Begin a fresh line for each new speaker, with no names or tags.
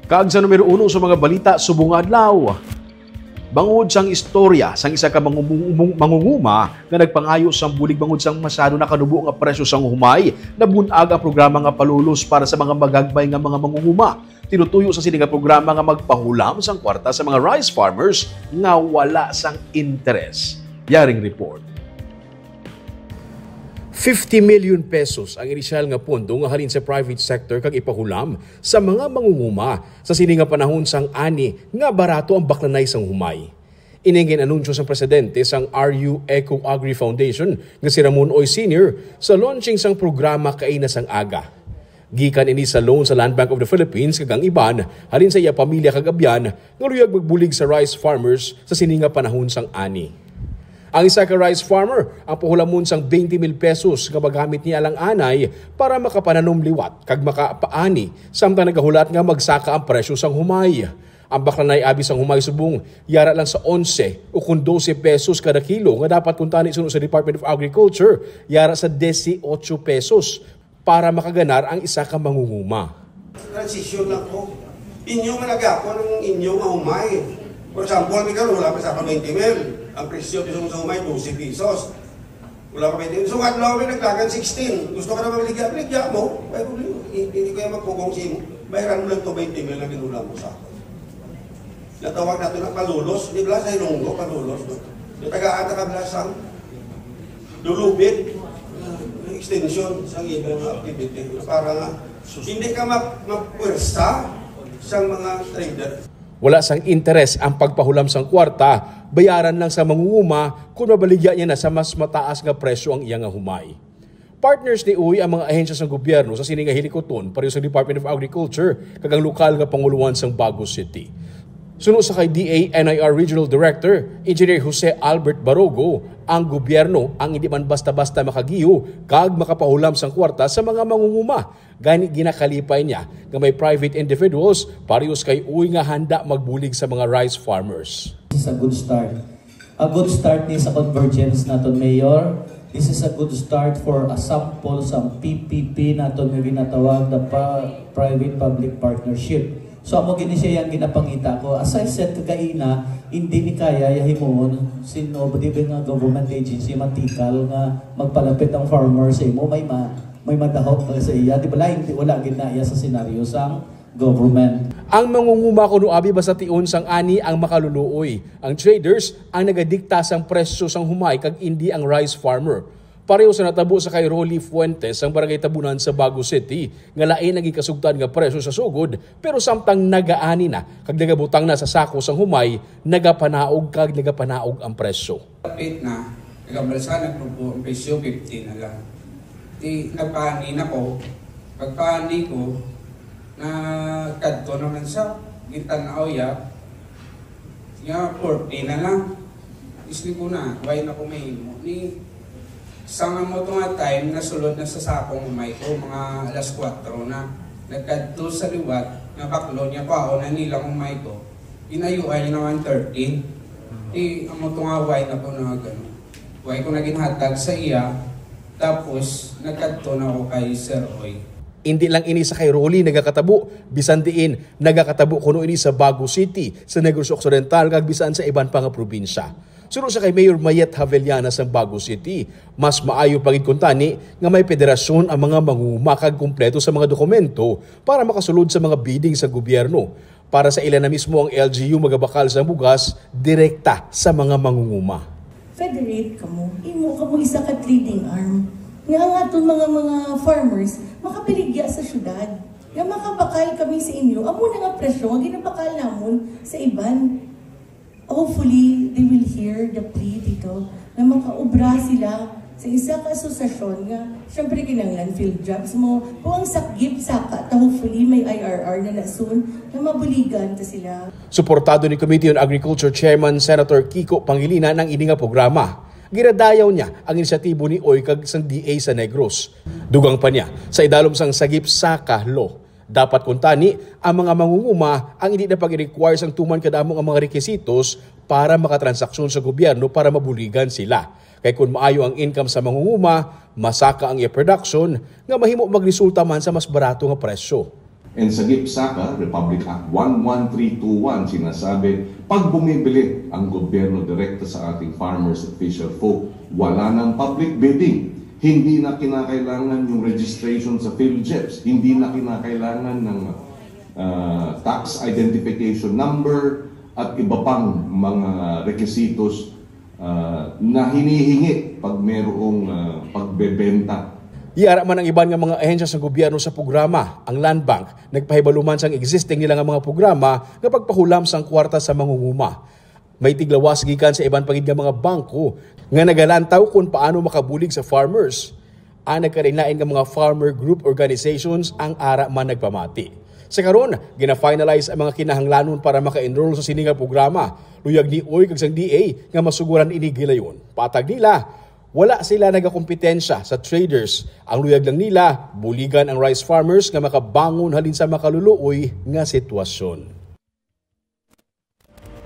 Kaag sa numero 1 sa mga balita subong adlaw. Bangod sang istorya sang isa ka mangunguma nga nagpangayo sang bulig bangod sang masyado nakanubo nga presyo sang humay, nabunag ang programa nga palulos para sa mga magagbay nga mga mangunguma. Tinutuyo sa sini nga programa nga magpahulam sang kwarta sa mga rice farmers nga wala sang interes. Yaring report. 50 million pesos ang inisyal nga pondo nga halin sa private sector kag ipahulam sa mga mangunguma sa sini nga panahon sang ani nga barato ang baklanay sang humay. Iningin anunsyo sang presidente sang RU Eco Agri Foundation nga si Ramon Oy Sr. sa launching sang programa kaina sang aga. Gikan ini sa loan sa Land Bank of the Philippines kag ang iban halin sa iya pamilya kag abyan nga luyag magbulig sa rice farmers sa sini nga panahon sang ani. Ang isa ka rice farmer ang pahulamon sang 20 mil pesos nga magamit niya lang anay para makapananom liwat kag makapaani samtang nagahulat nga magsaka ang presyo sang humay. Ang baklanay abi sang humay subong yara lang sa 11 o kung 12 pesos kada kilo nga dapat kuntani suno sa Department of Agriculture yara sa 18 pesos para makaganar ang isa ka mangunguma.
Transition lang po. Inyo malaga po ng inyo nga humay. For example, may karoon, wala pa sa 20 mil. Ang presyo sa humay, 12 pesos. Wala pa 20 mil. So, nga lang may naglagan 16. Gusto ka na maligya mo. Hindi ko yung magpugong si mo. Bayaran mo lang ito 20 mil na ginulang mo sa akin. Natawag natin ang palulos. Di ba sa Ilonggo, palulos. Tagaan na kablasang lulubid. Extension sa ibang activity. Para nga, hindi ka mapwersa sa mga trader.
Wala sang interes ang pagpahulam sang kwarta, bayaran lang sa mangunguma kung mabaligya niya na sa mas mataas nga presyo ang iyang humay. Partners ni Uy ang mga ahensya sang gobyerno sa sini nga hilikoton pareho sa Department of Agriculture kag ang lokal nga panguluan sang Bago City. Suno sa kay DA-NIR Regional Director, Engineer Jose Albert Barogo, ang gobyerno ang hindi man basta-basta makagiyo kag makapahulam sang kwarta sa mga mangunguma. Gani ginakalipay niya nga may private individuals parehas kay Uy nga handa magbulig sa mga rice farmers.
This is a good start. A good start ni sa convergence naton, Mayor. This is a good start for a sample sa PPP naton nga ginatawag na private-public partnership. So amo gini siya yung ginapangita ko. As I said kagaina, hindi ni kaya yahimon sino ba nga government agency matikal nga magpalapit ang farmer sa imo may madahok sa iya. Di ba hindi wala ginaya sa senaryo sang government.
Ang mangunguma kuno abi basta tion sang ani ang makaluluoy. Ang traders ang nagadikta sang presyo sang humay kag hindi ang rice farmer. Pareho sa natabo sa kay Rolly Fuentes ang barangay Tabunan sa Bago City nga lain naging kasugtan nga presyo sa sugod pero samtang nagaani na kag nagabutang na sa sako sang humay nagapanaog ang presyo.
Kapit na nagabalsa nagpro ang presyo 50 na lang. Di nagpaani na ko. Pagpaani ko na kadto naman sa gitanaw ya. Ya 40 na lang. Isli ko na why na ko mahimo ni sa mo nga time, nasulod na sa sakong humay ko, mga alas 4 na. Nagkadto sa liwat, nabaklo niya pa ako, nanilang humay ko. Inayuan niya naman 13. Amo nga way na ko na gano'n. Way ko naging hatag sa iya, tapos nagkadto na ako kay Sir Oy.
Hindi lang ini sa kay Rolly nagakatabo, bisan diin nagakatabo kuno ini sa Bago City, sa Negros Occidental, kag bisan sa iban pang probinsya. Suno sa kay Mayor Mayet Havellana sa Bago City, mas maayo pagid kuntani nga may federasyon ang mga mangumakag kumpleto sa mga dokumento para makasulod sa mga bidding sa gobyerno. Para sa ilan na mismo ang LGU magabakal sa bugas direkta sa mga mangunguma.
Federate kamo, imo kamo isa ka trading arm. Nga ang aton mga farmers makapiligya sa syudad. Nga makabakal kami sa inyo, amo na nga presyo nga ginabakal namon sa iban. Hopefully, they will hear the plea dito na makaubra sila sa isa ka asosasyon nga syempre kinanglan field jobs mo kung ang sakgip saka ta hopefully may IRR na nasun na mabuligan ta sila.
Suportado ni Committee on Agriculture Chairman Senator Kiko Pangilinan ang ini nga programa. Giradayaw niya ang inisyatibo ni Oy kag sang DA sa Negros. Dugang pa niya sa idalom sang sagip saka law. Dapat kuntani ang mga mangunguma ang hindi na pag-require sang tuman kadamong ang mga rekisitos para makatransaksyon sa gobyerno para mabuligan sila. Kay kung maayo ang income sa mangunguma, masaka ang production nga mahimo magresulta man sa mas barato nga presyo.
And sa GIPSACA, Republic Act 11321, sinasabi, pag bumibili ang gobyerno direkta sa ating farmers at fisher folk, wala ng public bidding. Hindi na kinakailangan yung registration sa PhilJeps. Hindi na kinakailangan ng tax identification number at iba pang mga requisitos na hinihingi pag mayroong pagbebenta.
Iara man ang iban nga mga ahensya sa gobyerno sa programa, ang Land Bank, nagpahibaluman sang existing nila nga mga programa nga pagpahulam sang kwarta sa mangunguma. May tiglawas gikan sa iban pagid nga mga bangko nga nagalantaw kung paano makabulig sa farmers. Nagkarinlain nga mga farmer group organizations ang ara man nagpamati. Sa karon, gina-finalize ang mga kinahanglanon para maka-enroll sa sini nga programa. Luyag ni Oy kag sang DA nga masuguran ini gilayon. Patag nila, wala sila nagakompetensya sa traders. Ang luyag lang nila, buligan ang rice farmers nga makabangon halin sa makaluluoy nga sitwasyon.